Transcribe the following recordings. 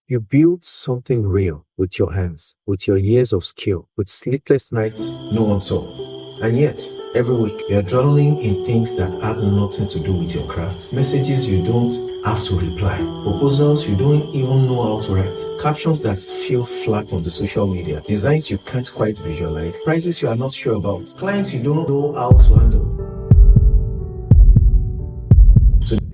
You build something real with your hands, with your years of skill, with sleepless nights no one saw. And yet, every week, you're drowning in things that have nothing to do with your craft. Messages you don't have to reply. Proposals you don't even know how to write. Captions that feel flat on the social media. Designs you can't quite visualize. Prices you are not sure about. Clients you don't know how to handle.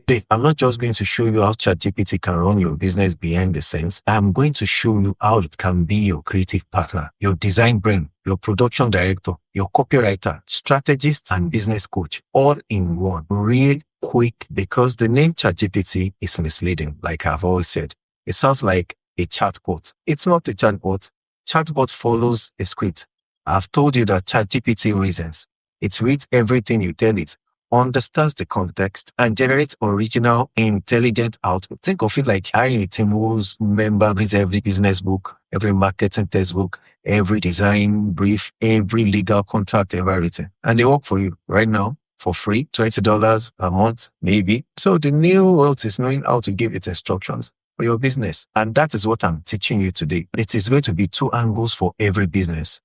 Today, I'm not just going to show you how ChatGPT can run your business behind the scenes. I'm going to show you how it can be your creative partner, your design brain, your production director, your copywriter, strategist, and business coach, all in one. Real quick, because the name ChatGPT is misleading, like I've always said. It sounds like a chatbot. It's not a chatbot. Chatbot follows a script. I've told you that ChatGPT reasons. It reads everything you tell it, understands the context, and generates original, intelligent output. Think of it like hiring a team whose member reads every business book, every marketing textbook, every design brief, every legal contract ever written. And they work for you right now for free, $20 a month, maybe. So the new world is knowing how to give it instructions for your business. And that is what I'm teaching you today. It is going to be 2 angles for every business: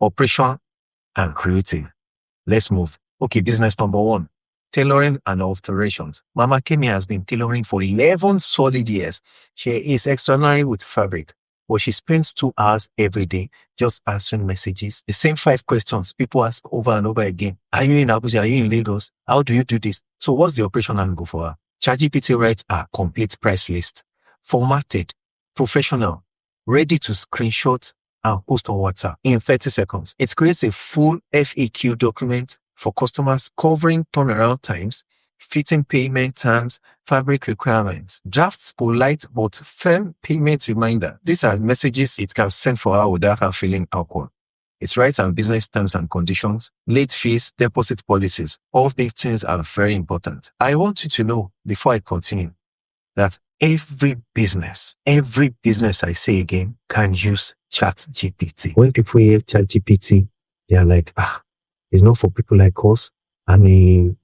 operation and creative. Let's move. Okay, business number 1, tailoring and alterations. Mama Kemi has been tailoring for 11 solid years. She is extraordinary with fabric, but she spends 2 hours every day just answering messages. The same 5 questions people ask over and over again. Are you in Abuja? Are you in Lagos? How do you do this? So what's the operation angle for her? ChatGPT writes a complete price list, formatted, professional, ready to screenshot and post on WhatsApp in 30 seconds. It creates a full FAQ document for customers covering turnaround times, fitting payment terms, fabric requirements, drafts polite but firm payment reminder. These are messages it can send for her without her feeling awkward. It writes on business terms and conditions, late fees, deposit policies. All these things are very important. I want you to know, before I continue, that every business I say again, can use ChatGPT. When people hear ChatGPT, they are like, it's not for people like us. I mean,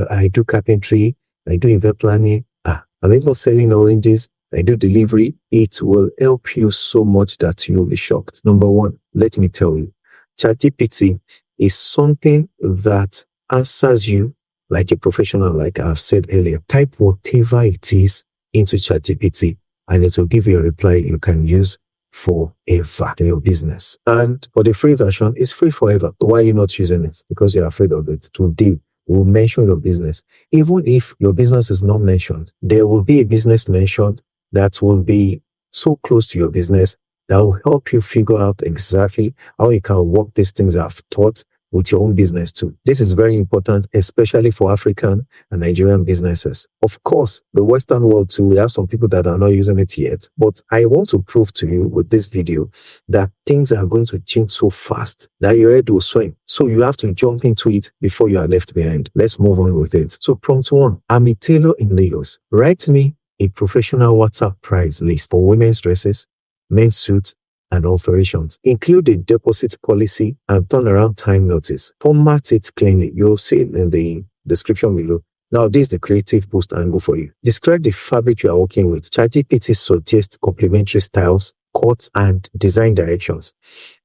I do carpentry, I do event planning, I'm even selling oranges, I do delivery. It will help you so much that you'll be shocked. Number 1, let me tell you, ChatGPT is something that answers you like a professional, like I've said earlier. Type whatever it is into ChatGPT and it will give you a reply you can use forever to your business. And for the free version, it's free forever. Why are you not using it? Because you're afraid of it. Today, we'll mention your business. Even if your business is not mentioned, there will be a business mentioned that will be so close to your business that will help you figure out exactly how you can work these things I've taught with your own business too. This is very important, especially for African and Nigerian businesses. Of course, the Western world too, we have some people that are not using it yet, but I want to prove to you with this video that things are going to change so fast that your head will swim. So you have to jump into it before you are left behind. Let's move on with it. So prompt 1, I'm a tailor in Lagos. Write me a professional WhatsApp price list for women's dresses, men's suits, and alterations. Include a deposit policy and turnaround time notice. Format it cleanly. You'll see it in the description below. Now, this is the creative boost angle for you. Describe the fabric you are working with. ChatGPT suggests complementary styles, cuts, and design directions.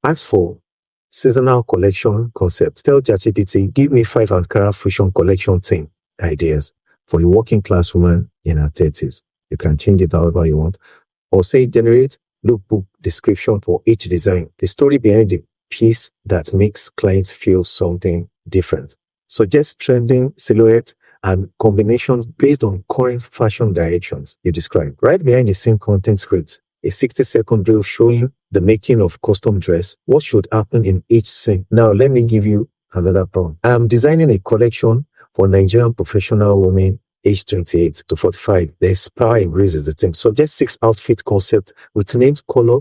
Ask for seasonal collection concept. Tell ChatGPT, give me 5 Ankara fusion collection theme ideas for a working class woman in her 30s. You can change it however you want. Or say, generate lookbook description for each design, the story behind the piece that makes clients feel something different. Suggest trending silhouette and combinations based on current fashion directions you describe. Right behind the same content script, a 60-second drill showing the making of custom dress, what should happen in each scene. Now, let me give you another prompt. I'm designing a collection for Nigerian professional women age 28 to 45. The Inspire embraces the theme. Suggest 6 outfit concepts with names, color,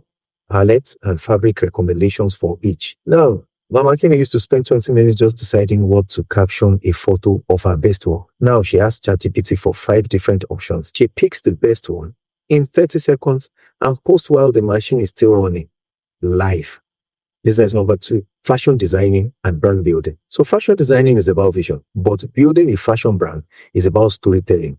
palette, and fabric recommendations for each. Now, Mama Kemi used to spend 20 minutes just deciding what to caption a photo of her best work. Now she asks ChatGPT for 5 different options. She picks the best one in 30 seconds and posts while the machine is still running live. Business number 2, fashion designing and brand building. So fashion designing is about vision, but building a fashion brand is about storytelling.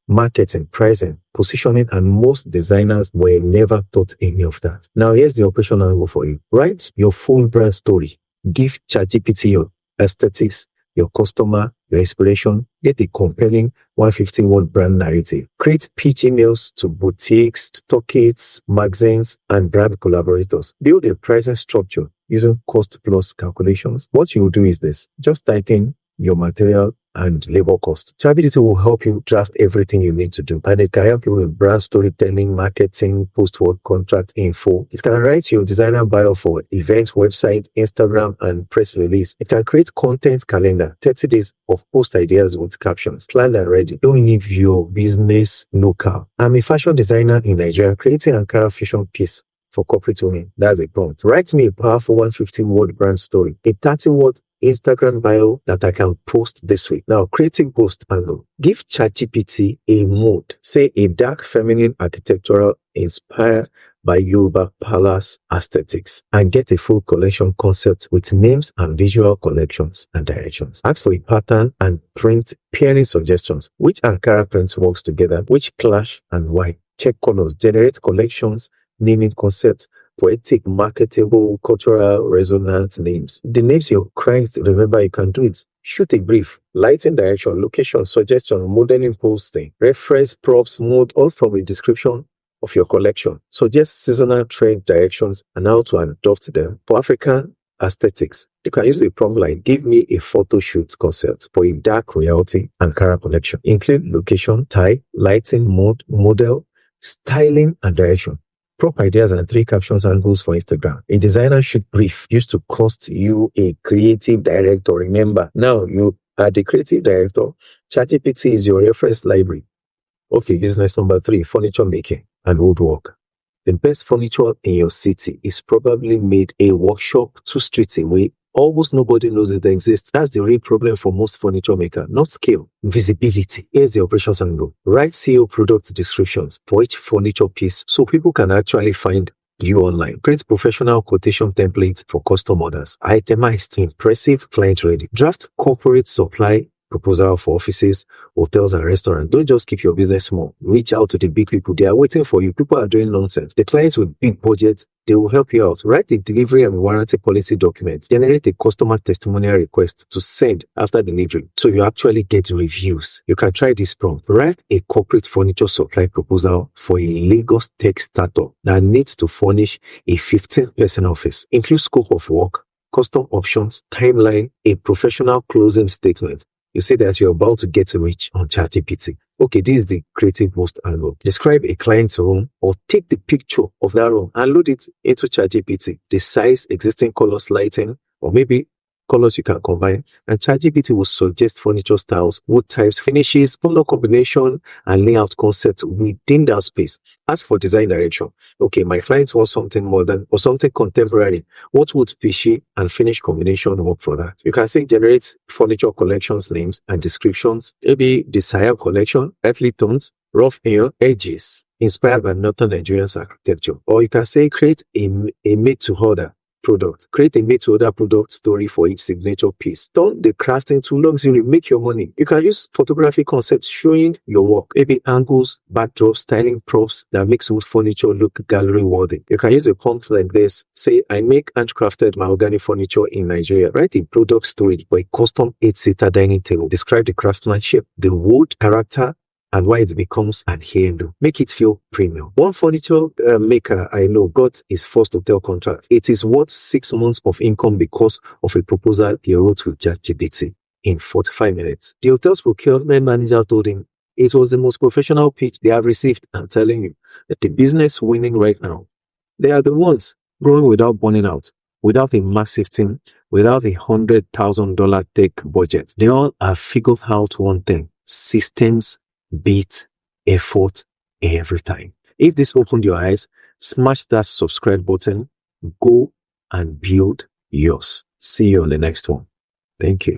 marketing, pricing, positioning, and most designers were never taught any of that. Now, here's the operational angle for you. Write your full brand story. Give ChatGPT your aesthetics, your customer, your inspiration. Get a compelling 150-word brand narrative. Create pitch emails to boutiques, stockists, magazines, and brand collaborators. Build a pricing structure using cost plus calculations. What you will do is this. Just type in your material and labor cost. ChatGPT will help you draft everything you need to do, and it can help you with brand storytelling, marketing, post-work contract info. It can write your designer bio for event, website, Instagram, and press release. It can create content calendar, 30 days of post ideas with captions, planned and ready. Don't leave your business local. I'm a fashion designer in Nigeria, creating Ankara fusion piece for corporate women. That's a prompt. Write me a powerful 150-word brand story, a 30-word Instagram bio that I can post this week. Now, creating post angle. Give ChatGPT a mood. Say a dark feminine architectural inspired by Yoruba palace aesthetics, and get a full collection concept with names and visual collections and directions. Ask for a pattern and print pairing suggestions. Which Ankara print works together? Which clash and why? Check colors. Generate collections, naming concepts, poetic, marketable, cultural, resonant names. The names your clients remember, you can do it. Shoot a brief. Lighting direction, location, suggestion, modeling posting, reference, props, mood, all from a description of your collection. Suggest seasonal trend directions and how to adopt them. For African aesthetics, you can use a prompt like, give me a photo shoot concept for a dark royalty Ankara collection. Include location, type, lighting, mode, model, styling, and direction. Prop ideas and 3 captions angles for Instagram. A designer should brief used to cost you a creative director. Remember, now you are the creative director. ChatGPT is your reference library. Okay, business number 3, furniture making and woodwork. The best furniture in your city is probably made a workshop 2 streets away. Almost nobody knows it exists. That's the real problem for most furniture makers. Not scale, visibility. Here's the operations angle. Write SEO product descriptions for each furniture piece so people can actually find you online. Create professional quotation templates for custom orders. Itemized, impressive, client ready. Draft corporate supply proposal for offices, hotels, and restaurants. Don't just keep your business small. Reach out to the big people. They are waiting for you. People are doing nonsense. The clients with big budgets, they will help you out. Write a delivery and warranty policy document. Generate a customer testimonial request to send after delivery, so you actually get reviews. You can try this prompt. Write a corporate furniture supply proposal for a Lagos tech startup that needs to furnish a 15-person office. Include scope of work, custom options, timeline, a professional closing statement. You say that you're about to get rich on ChatGPT. Okay, this is the creative post angle. Describe a client's room or take the picture of that room and load it into ChatGPT. The size, existing colors, lighting, or maybe colors you can combine, and ChatGPT will suggest furniture styles, wood types, finishes, color combination, and layout concepts within that space. Ask for design direction. Okay, my client wants something modern or something contemporary. What would species and finish combination work for that? You can say generate furniture collections names and descriptions. Maybe desire collection, earthly tones, rough edges, inspired by Northern Nigerian architecture. Or you can say create a made-to-order product. Create a made-to-order product story for each signature piece. Turn the crafting to luxury. Make your money. You can use photography concepts showing your work. Maybe angles, backdrops, styling props that makes wood furniture look gallery worthy. You can use a prompt like this. Say, I make handcrafted mahogany furniture in Nigeria. Write a product story for a custom 8-seater dining table. Describe the craftsmanship, the wood character, and why it becomes an heirloom. Make it feel premium. One furniture maker I know got his first hotel contract. It is worth 6 months of income because of a proposal he wrote with ChatGPT in 45 minutes. The hotel's procurement manager told him it was the most professional pitch they have received. I'm telling you that the business winning right now, they are the ones growing without burning out, without a massive team, without a $100,000 tech budget. They all have figured out one thing: systems beat effort every time. If this opened your eyes, smash that subscribe button, go and build yours. See you on the next one. Thank you.